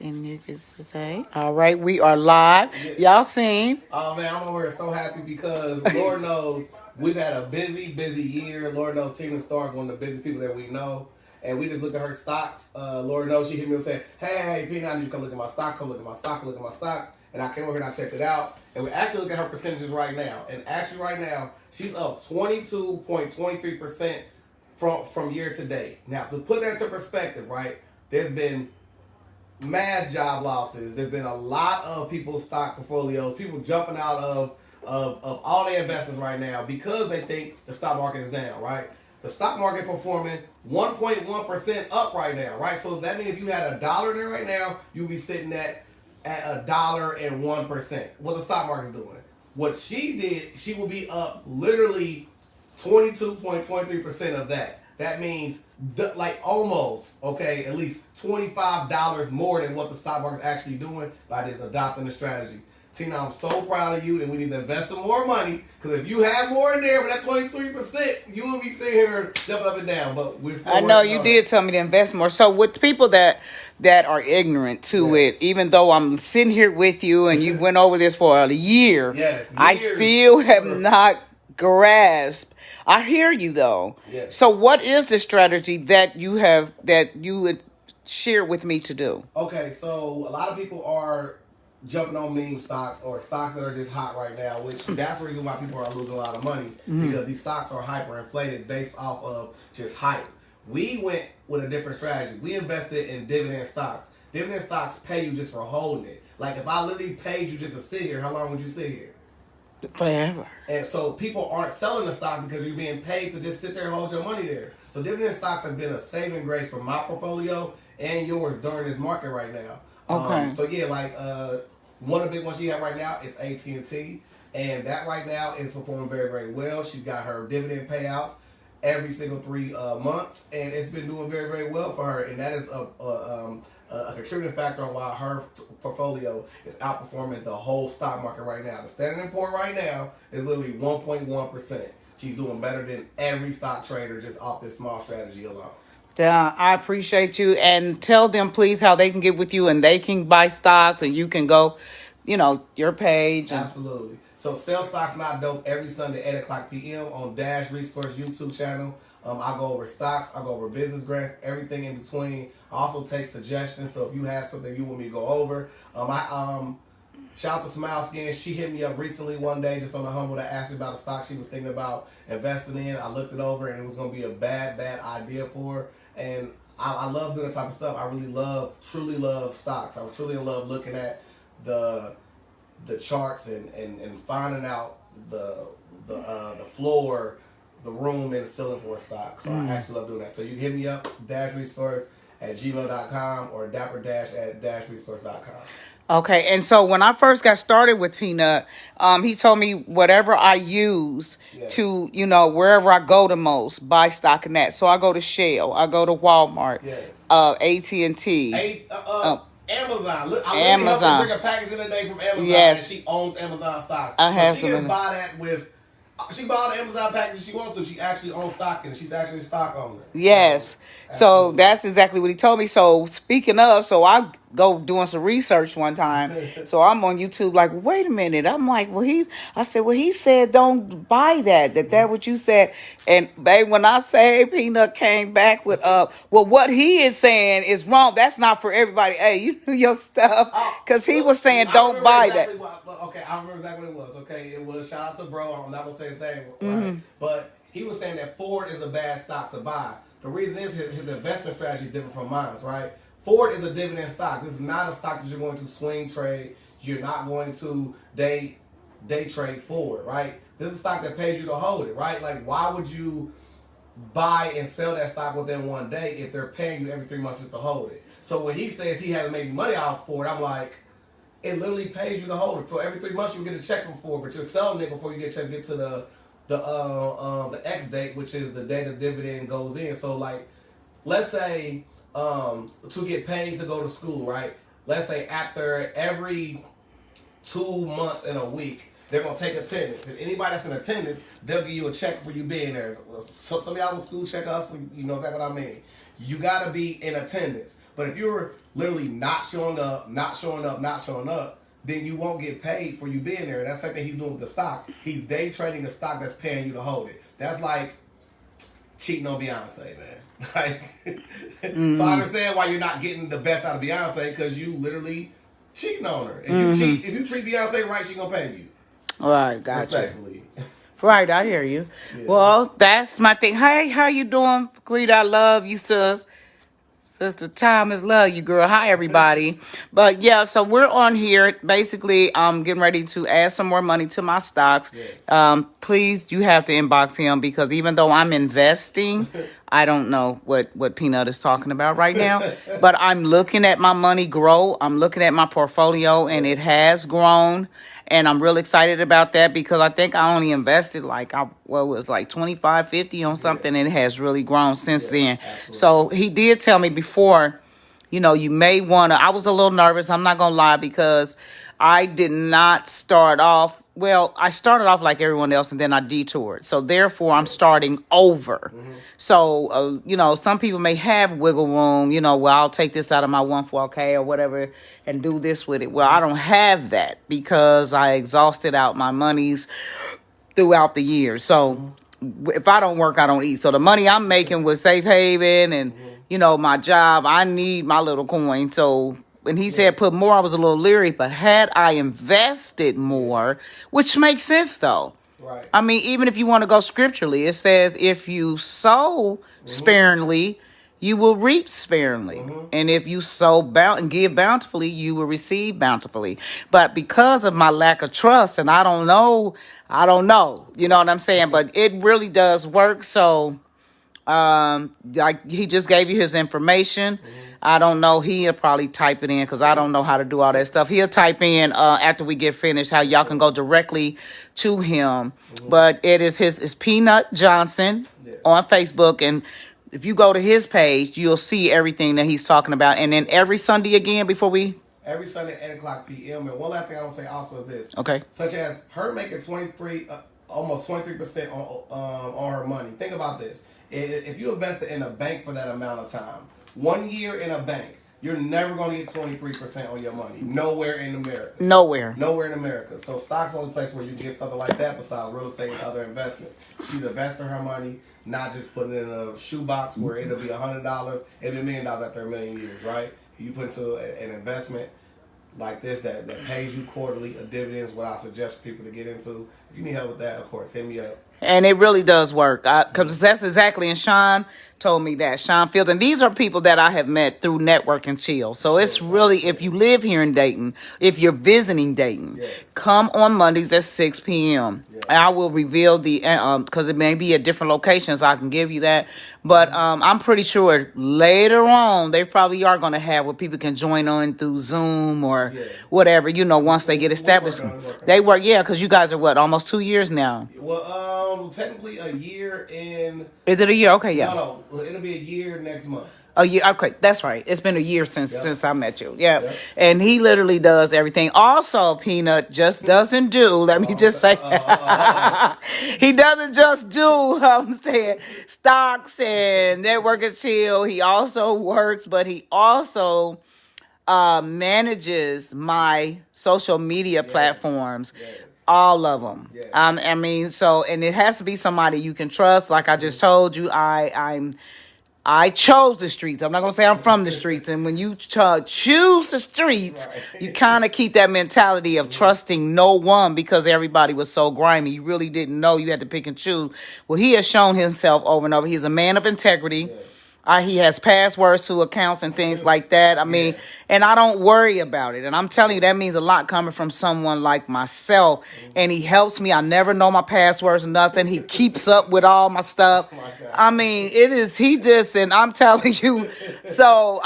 anything you can say? All right, we are live. Yeah. Y'all seen? Oh man, I'm over here so happy because Lord knows we've had a busy, busy year. Lord knows S.T.A.R is one of the busiest people that we know. And we just look at her stocks. Lord knows she hit me up saying, hey, Peanut, I need you to come look at my stock, come look at my stock, look at my stocks. And I came over here and I checked it out. And we actually look at her percentages right now. And actually right now, she's up 22.23% from year to date. Now, to put that into perspective, right, there's been mass job losses. There's been a lot of people's stock portfolios, people jumping out of all their investments right now because they think the stock market is down, right? The stock market performing 1.1% up right now, right? So that means if you had $1 in there right now, you'd be sitting at $1.01%. What the stock market's doing. What she did, she will be up literally 22.23% of that. That means like almost, okay, at least $25 more than what the stock market's actually doing by just adopting the strategy. Tina, I'm so proud of you, and we need to invest some more money because if you have more in there with that 23%, you will be sitting here jumping up and down. But we're still. I know you did tell me to invest more. So with people that are ignorant to it, even though I'm sitting here with you and you went over this for a year, I still have not grasped. I hear you though. Yes. So what is the strategy that you would share with me to do? Okay, so a lot of people are jumping on meme stocks or stocks that are just hot right now, which that's the reason why people are losing a lot of money because these stocks are hyperinflated based off of just hype. We went with a different strategy. We invested in dividend stocks. Dividend stocks pay you just for holding it. Like if I literally paid you just to sit here, how long would you sit here? Forever. And so people aren't selling the stock because you're being paid to just sit there and hold your money there. So dividend stocks have been a saving grace for my portfolio and yours during this market right now. Okay. So yeah, like one of the big ones she have right now is AT&T, and that right now is performing very, very well. She got her dividend payouts every single 3 months, and it's been doing very, very well for her. And that is a contributing factor on why her portfolio is outperforming the whole stock market right now. The Standard & Poor right now is literally 1.1%. She's doing better than every stock trader just off this small strategy alone. I appreciate you, and tell them please how they can get with you and they can buy stocks and you can go, your page. Absolutely. So Sell Stocks Not Dope every Sunday 8 o'clock p.m. on Dash Resource YouTube channel. I go over stocks, I go over business grants, everything in between. I also take suggestions, so if you have something you want me to go over. Shout out to Smile Skin. She hit me up recently one day just on the humble to ask me about a stock she was thinking about investing in. I looked it over and it was going to be a bad idea for her. And I love doing that type of stuff. I really truly love stocks. I truly love looking at the charts and finding out the floor, the room, and the ceiling for a stock. So I actually love doing that. So you can hit me up, dashresource@gmail.com or dapperdash@dashresource.com. Okay, and so when I first got started with Peanut, he told me whatever I use to, wherever I go the most, buy stock in that. So I go to Shell, I go to Walmart, AT&T. Amazon. Look, I Amazon. Bring a package in the day from Amazon, yes. and she owns Amazon stock. I have so she can buy that with. She bought the Amazon package she wants to. She actually owns stock in it. She's actually a stock owner. Yes. So that's exactly what he told me. So speaking of, so I go doing some research one time. So I'm on YouTube like, wait a minute. I'm like, I said, he said don't buy that. That what you said. And babe, when I say Peanut came back with what he is saying is wrong. That's not for everybody. Hey, you do your stuff. Because he was saying don't buy exactly that. Okay, I remember exactly what it was. Okay, it was shout out to bro. I'm not gonna say his name, right? But he was saying that Ford is a bad stock to buy. The reason is his investment strategy is different from mine, right? Ford is a dividend stock. This is not a stock that you're going to swing trade. You're not going to day trade Ford, right? This is a stock that pays you to hold it, right? Like, why would you buy and sell that stock within one day if they're paying you every 3 months just to hold it? So when he says he hasn't made money off Ford, I'm like, it literally pays you to hold it. For every 3 months you get a check from Ford, but you're selling it before you get to the X date, which is the day the dividend goes in. So like, let's say to get paid to go to school, right? Let's say after every 2 months in a week, they're gonna take attendance. If anybody that's in attendance, they'll give you a check for you being there. So some of y'all with school check us, you know exactly what I mean. You gotta be in attendance. But if you're literally not showing up, then you won't get paid for you being there. And that's the same thing he's doing with the stock. He's day trading a stock that's paying you to hold it. That's like cheating on Beyonce, man. Like, so I understand why you're not getting the best out of Beyonce, because you literally cheating on her. If you treat Beyonce right, she gonna pay you. All right, gotcha. Respectfully. Right, I hear you. Yeah. Well, that's my thing. Hey, how you doing, Greed? I love you, sis. Sister Thomas, love you, girl. Hi, everybody. But yeah, so we're on here. Basically, I'm getting ready to add some more money to my stocks. Yes. Please, you have to inbox him, because even though I'm investing, I don't know what Peanut is talking about right now. But I'm looking at my money grow. I'm looking at my portfolio, and it has grown. And I'm real excited about that, because I think I only invested like 25, 50 on something, and it has really grown since then. Absolutely. So he did tell me before, you may want to, I was a little nervous, I'm not going to lie, because I did not start off, I started off like everyone else, and then I detoured. So therefore, I'm starting over. Mm-hmm. So, some people may have wiggle room, I'll take this out of my 1,4K or whatever and do this with it. Well, I don't have that, because I exhausted out my monies throughout the year. So if I don't work, I don't eat. So the money I'm making with Safe Haven and, my job, I need my little coin. So when he said put more, I was a little leery. But had I invested more, which makes sense, though. Right. I mean, even if you want to go scripturally, it says if you sow sparingly, you will reap sparingly. And if you sow and give bountifully, you will receive bountifully. But because of my lack of trust, and I don't know, you know what I'm saying? But it really does work. So, like he just gave you his information. I don't know. He'll probably type it in, because I don't know how to do all that stuff. He'll type in after we get finished how y'all can go directly to him. But it's Peanut Johnson on Facebook, and if you go to his page, you'll see everything that he's talking about. And then every Sunday again every Sunday at 8 o'clock p.m. And one last thing I want to say also is this. Okay. Such as her making almost 23% on her money. Think about this. If you invested in a bank for that amount of time, 1 year in a bank, you're never going to get 23% on your money. Nowhere in America. Nowhere in America. So stocks are the only place where you can get something like that besides real estate and other investments. She's investing her money, not just putting it in a shoebox where it'll be $100. It'll be $1 million after a million years, right? You put into an investment like this that pays you quarterly, a dividends, what I suggest people to get into. If you need help with that, of course, hit me up. And it really does work, because that's exactly, and Sean told me that, Sean Fields. And these are people that I have met through Network and Chill. So it's really, if you live here in Dayton, if you're visiting Dayton, come on Mondays at 6 p.m. I will reveal the, because it may be at different locations, I can give you that. But I'm pretty sure later on, they probably are going to have where people can join on through Zoom or whatever, once they get established. They work, because you guys are almost 2 years now? Well, technically a year in... Is it a year? Okay, yeah. No, it'll be a year next month. A year, okay, that's right. It's been a year since I met you. Yeah. And he literally does everything. Also, Peanut just doesn't do, let me just say, he doesn't just do, I'm saying, stocks and Network and Chill. He also works, but he also manages my social media platforms. All of them. I mean, so, and it has to be somebody you can trust. Like I just told you, I chose the streets. I'm not going to say I'm from the streets. And when you choose the streets, you kind of keep that mentality of trusting no one, because everybody was so grimy. You really didn't know. You had to pick and choose. Well, he has shown himself over and over. He's a man of integrity. He has passwords to accounts and things like that. I mean, and I don't worry about it. And I'm telling you, that means a lot coming from someone like myself. And he helps me. I never know my passwords or nothing. He keeps up with all my stuff. I mean, and I'm telling you, so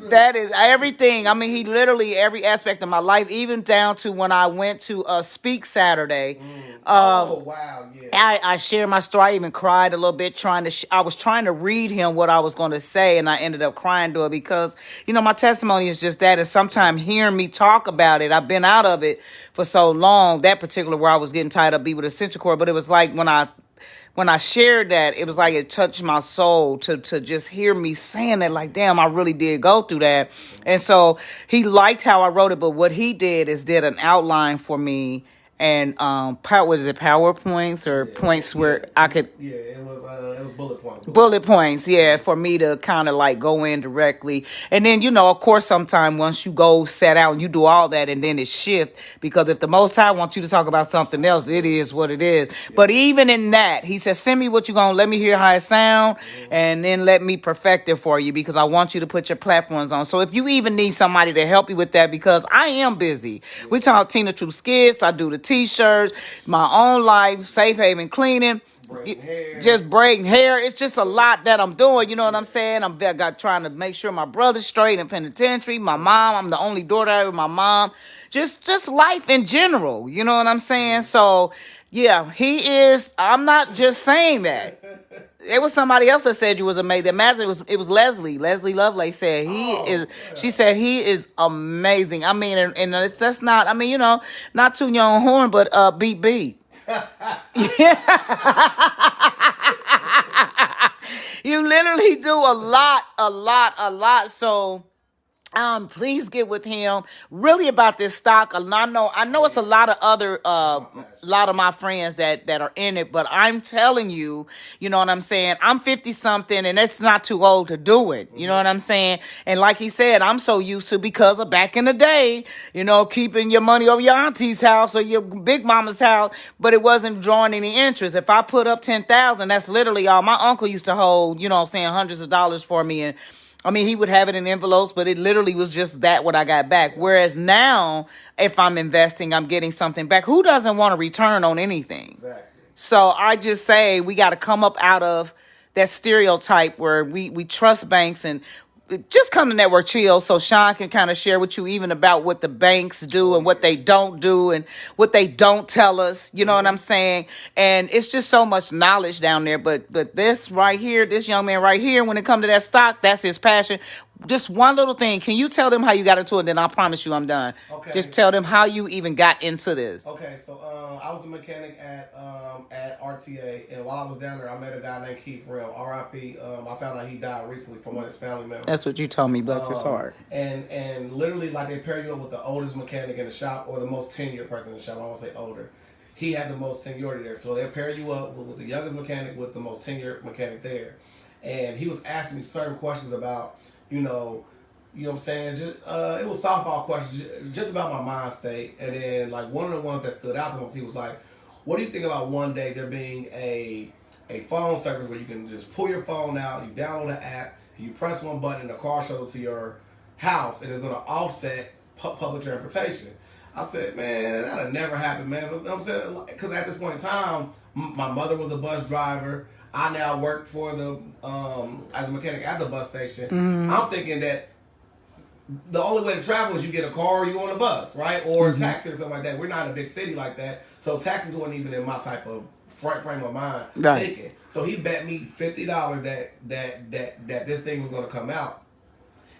that is everything. I mean, he literally, every aspect of my life, even down to when I went to Speak Saturday. I shared my story. I even cried a little bit I was trying to read him what I was going to say, and I ended up crying to it because, my testimony is just that. And sometimes hearing me talk about it, I've been out of it for so long, that particular where I was getting tied up, be with Essential Core. But it was like when I when I shared that, it was like it touched my soul to just hear me saying that, like, damn, I really did go through that. And so he liked how I wrote it, but what he did is did an outline for me and what is it, PowerPoints or points where I could it was bullet points. bullet points, yeah, for me to kind of like go in directly. And then, of course, sometime once you go set out and you do all that and then it shift, because if the Most High wants you to talk about something else, it is what it is. Yeah. But even in that, he says, send me what you're going to let me hear how it sound, and then let me perfect it for you, because I want you to put your platforms on. So if you even need somebody to help you with that, because I am busy. Yeah. We talk Tina True Skits, I do the t-shirts, my own life, Safe Haven Cleaning. Just braiding hair. It's just a lot that I'm doing. You know what I'm saying? I'm trying to make sure my brother's straight in penitentiary. My mom, I'm the only daughter with my mom. Just life in general. You know what I'm saying? So yeah, he is. I'm not just saying that. It was somebody else that said you was amazing. Imagine it was Leslie. Leslie Lovelace said he is. Yeah. She said he is amazing. I mean, and that's not. I mean, not too young horn, but beat. Yeah. You literally do a lot. So please get with him really about this stock. I know it's a lot of other lot of my friends that are in it, but I'm telling you, you know what I'm saying? I'm 50 something and it's not too old to do it. You know what I'm saying? And like he said, I'm so used to, because of back in the day, keeping your money over your auntie's house or your big mama's house, but it wasn't drawing any interest. If I put up 10,000, that's literally all my uncle used to hold, hundreds of dollars for me. And I mean, he would have it in envelopes, but it literally was just that what I got back. Whereas now, if I'm investing, I'm getting something back. Who doesn't want a return on anything? Exactly. So I just say we got to come up out of that stereotype where we trust banks, and just come to Network Chill so Sean can kind of share with you even about what the banks do and what they don't do and what they don't tell us. You know what I'm saying? And it's just so much knowledge down there. But this right here, this young man right here, when it comes to that stock, that's his passion. Just one little thing. Can you tell them how you got into it? Then I promise you I'm done. Okay. Just tell them how you even got into this. Okay, so I was a mechanic at RTA, and while I was down there, I met a guy named Keith Real, R.I.P. I found out he died recently from one of his family members. That's what you told me, bless his heart. And literally, like, they pair you up with the oldest mechanic in the shop or the most tenured person in the shop. I won't say older. He had the most seniority there, so they pair you up with the youngest mechanic with the most tenured mechanic there. And he was asking me certain questions about, you know what I'm saying? Just it was softball questions, just about my mind state. And then, like, one of the ones that stood out the most, he was like, "What do you think about one day there being a phone service where you can just pull your phone out, you download an app, you press one button, and the car shuttle to your house, and it's going to offset public transportation?" I said, "Man, that'll never happen, man." But I'm saying, because at this point in time, my mother was a bus driver. I now work for the as a mechanic at the bus station. Mm-hmm. I'm thinking that the only way to travel is you get a car or you on a bus, right? Or a taxi or something like that. We're not in a big city like that, so taxis weren't even in my type of frame of mind thinking. So he bet me $50 that this thing was going to come out,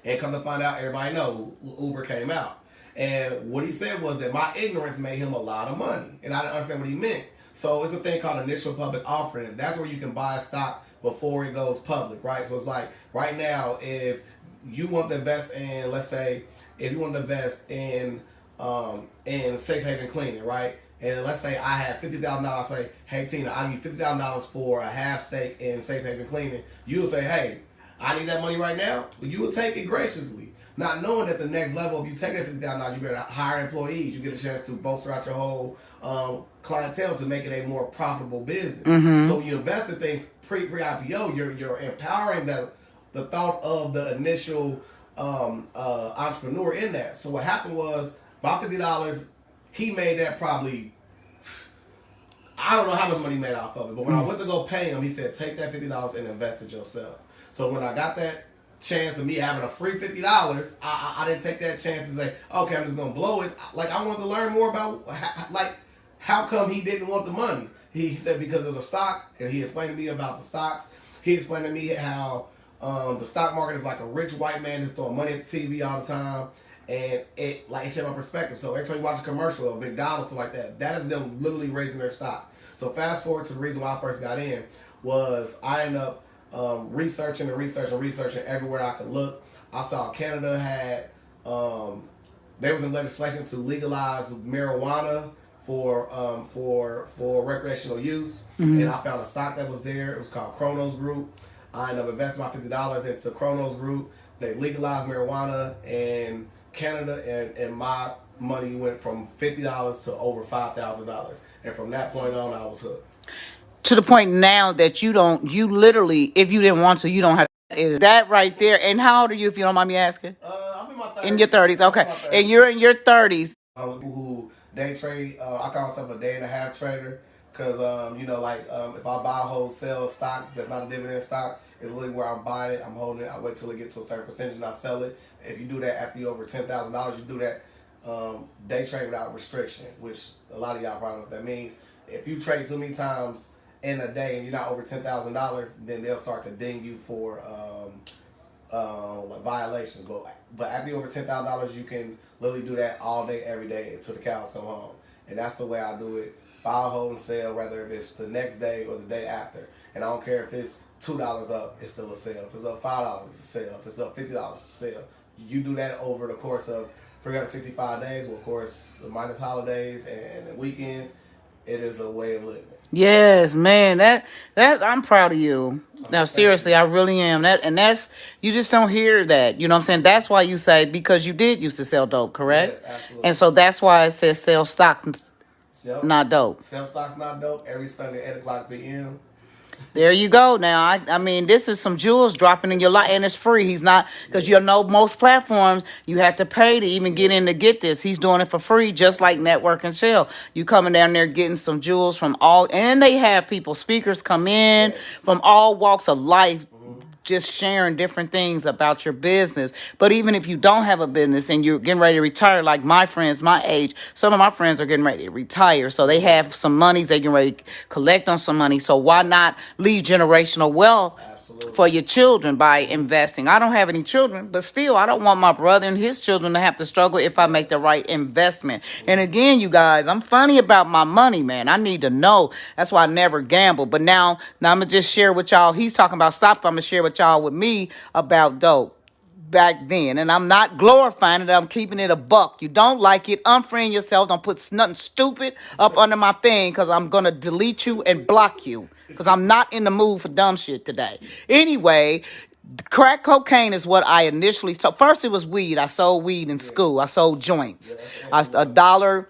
and come to find out, everybody know Uber came out. And what he said was that my ignorance made him a lot of money, and I didn't understand what he meant. So it's a thing called initial public offering. That's where you can buy stock before it goes public, right? So it's like, right now, if you want to invest in, let's say, if you want to invest in Safe Haven Cleaning, right? And let's say I had $50,000. Say, "Hey Tina, I'll give you $50,000 for a half stake in Safe Haven Cleaning." You will say, "Hey, I need that money right now." But you will take it graciously, not knowing that the next level, if you take that $50,000, you better hire employees. You get a chance to bolster out your whole clientele to make it a more profitable business. Mm-hmm. So when you invest in things pre-IPO, you're empowering the thought of the initial entrepreneur in that. So what happened was, about $50, he made that probably, I don't know how much money he made off of it, but when I went to go pay him, he said, "Take that $50 and invest it yourself." So when I got that chance of me having a free $50, I didn't take that chance and say, "Okay, I'm just gonna blow it." Like, I wanted to learn more about, how come he didn't want the money. He said because there's a stock, and he explained to me about the stocks. He explained to me how the stock market is like a rich white man that's throwing money at the TV all the time, and it showed my perspective. So every time you watch a commercial of McDonald's or like that, that is them literally raising their stock. So fast forward to the reason why I first got in was I ended up researching everywhere I could look. I saw Canada had they was in legislation to legalize marijuana for recreational use, and I found a stock that was there. It was called Kronos Group. I ended up investing my $50 into Kronos Group. They legalized marijuana in Canada, and my money went from $50 to over $5,000. And from that point on, I was hooked. To the point now that you literally, if you didn't want to, you don't have. Is that right there? And how old are you, if you don't mind me asking? I'm in my 30s. In your 30s, okay. And you're in your 30s. Who day trade? I call myself a day and a half trader because if I buy, hold, sell stock that's not a dividend stock, it's literally where I'm buying it, I'm holding it, I wait till it gets to a certain percentage and I sell it. If you do that after you over $10,000, you do that day trade without restriction, which a lot of y'all probably know what that means. If you trade too many times in a day and you're not over $10,000, then they'll start to ding you for violations. But after you're over $10,000, you can literally do that all day, every day until the cows come home. And that's the way I do it. Buy, hold, and sell, whether if it's the next day or the day after. And I don't care if it's $2 up, it's still a sale. If it's up $5, it's a sale. If it's up $50, it's a sale. You do that over the course of 365 days. Well, of course, minus holidays and the weekends, it is a way of living. Yes, man. That I'm proud of you. Now, seriously, I really am. That's you just don't hear that. You know what I'm saying? That's why you say, because you did used to sell dope, correct? Yes, absolutely. And so that's why it says sell stock, not dope. Sell stock's not dope. Every Sunday, 8:00 p.m. There you go. Now, I mean, this is some jewels dropping in your life, and it's free. He's not, because you know most platforms you have to pay to even get in to get this. He's doing it for free, just like Network and Shell. You coming down there getting some jewels from all, and they have speakers come in from all walks of life, just sharing different things about your business. But even if you don't have a business and you're getting ready to retire, like my friends, my age, some of my friends are getting ready to retire. So they have some monies they can ready to collect on some money. So why not leave generational wealth for your children by investing? I don't have any children, but still, I don't want my brother and his children to have to struggle if I make the right investment. And again, you guys, I'm funny about my money, man. I need to know. That's why I never gamble. But now I'm going to just share with y'all. He's talking about stock. I'm going to share with y'all with me about dope back then. And I'm not glorifying it. I'm keeping it a buck. You don't like it, unfriend yourself. Don't put nothing stupid up under my thing, because I'm going to delete you and block you, because I'm not in the mood for dumb shit today. Anyway, crack cocaine is what I initially sold. First, it was weed. I sold weed in school. I sold joints. A dollar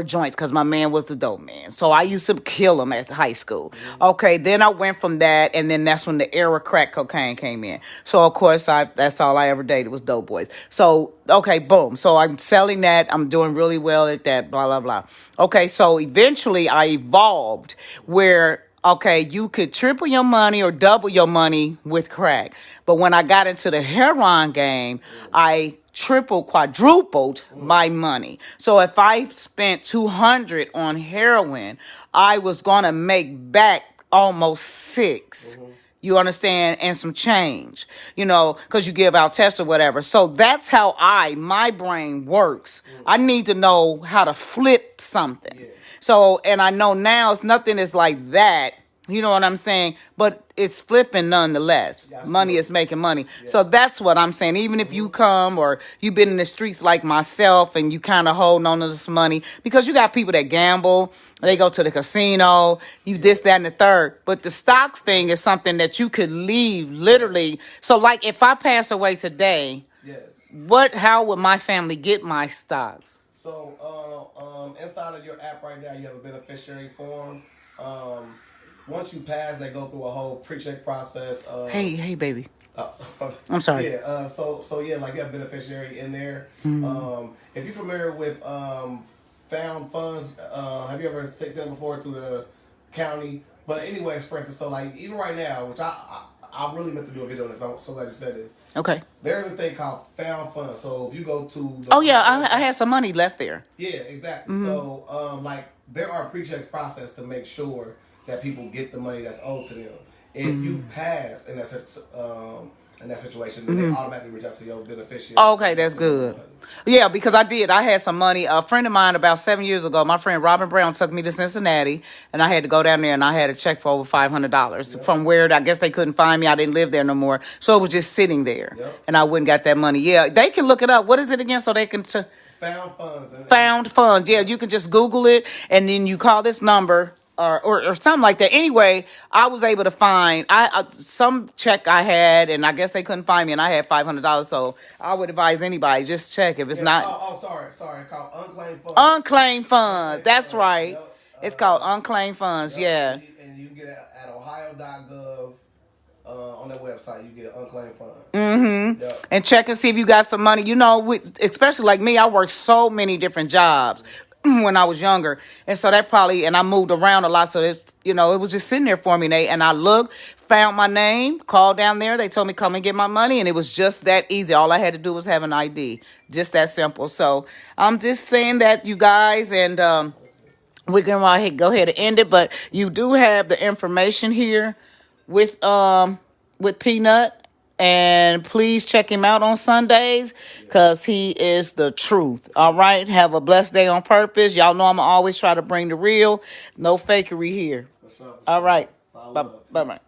joints, because my man was the dope man. So I used to kill him at high school. Okay, then I went from that, and then that's when the era crack cocaine came in. So of course that's all I ever dated was dope boys. So okay, boom. So I'm selling that. I'm doing really well at that, blah blah blah. Okay, so eventually I evolved where, okay, you could triple your money or double your money with crack. But when I got into the heroin game, I quadrupled my money. So if I spent 200 on heroin, I was going to make back almost 6. You understand? And some change, because you give out tests or whatever. So that's how my brain works. I need to know how to flip something. Yeah. So, and I know now nothing is like that. You know what I'm saying? But it's flipping nonetheless. Yeah, money is making money. Yeah. So that's what I'm saying. Even if you come or you've been in the streets like myself and you kind of holding on to this money, because you got people that gamble, they go to the casino, this, that, and the third. But the stocks thing is something that you could leave literally. So like if I pass away today, how would my family get my stocks? So inside of your app right now, you have a beneficiary form. Once you pass, they go through a whole pre-check process. Hey, baby. I'm sorry. Yeah. So yeah, like you have beneficiary in there. Mm-hmm. If you're familiar with found funds, have you ever sent them before through the county? But anyways, for instance, so like even right now, which I really meant to do a video on this. I'm so glad you said this. Okay. There's this thing called found funds. So if you go to I had some money left there. Yeah, exactly. Mm-hmm. So like there are pre-check process to make sure that people get the money that's owed to them. If you pass, and that's in that situation, then they automatically reach out to your beneficiary. Okay, that's good. Yeah, because I did. I had some money. A friend of mine about 7 years ago, my friend Robin Brown took me to Cincinnati, and I had to go down there, and I had a check for over $500 from where I guess they couldn't find me. I didn't live there no more, so it was just sitting there, and I wouldn't got that money. Yeah, they can look it up. What is it again? So they can found funds. Found funds. Yeah, you can just Google it, and then you call this number. Or something like that. Anyway, I was able to find some check I had, and I guess they couldn't find me, and I had $500. So I would advise anybody just check if it's not. Sorry, called unclaimed funds. Unclaimed funds. That's right. It's called unclaimed funds. Yeah. And you can get it at ohio.gov. On their website, you get an unclaimed fund. Mm-hmm. Yep. And check and see if you got some money. You know, especially like me, I worked so many different jobs when I was younger, and so that probably, and I moved around a lot, so it was just sitting there for me, and I looked, found my name, called down there, they told me come and get my money, and it was just that easy. All I had to do was have an ID, just that simple. So I'm just saying that, you guys, and we're gonna go ahead and end it, but you do have the information here with Peanut. And please check him out on Sundays, because he is the truth. All right. Have a blessed day on purpose. Y'all know I'm always try to bring the real. No fakery here. All right. Bye-bye.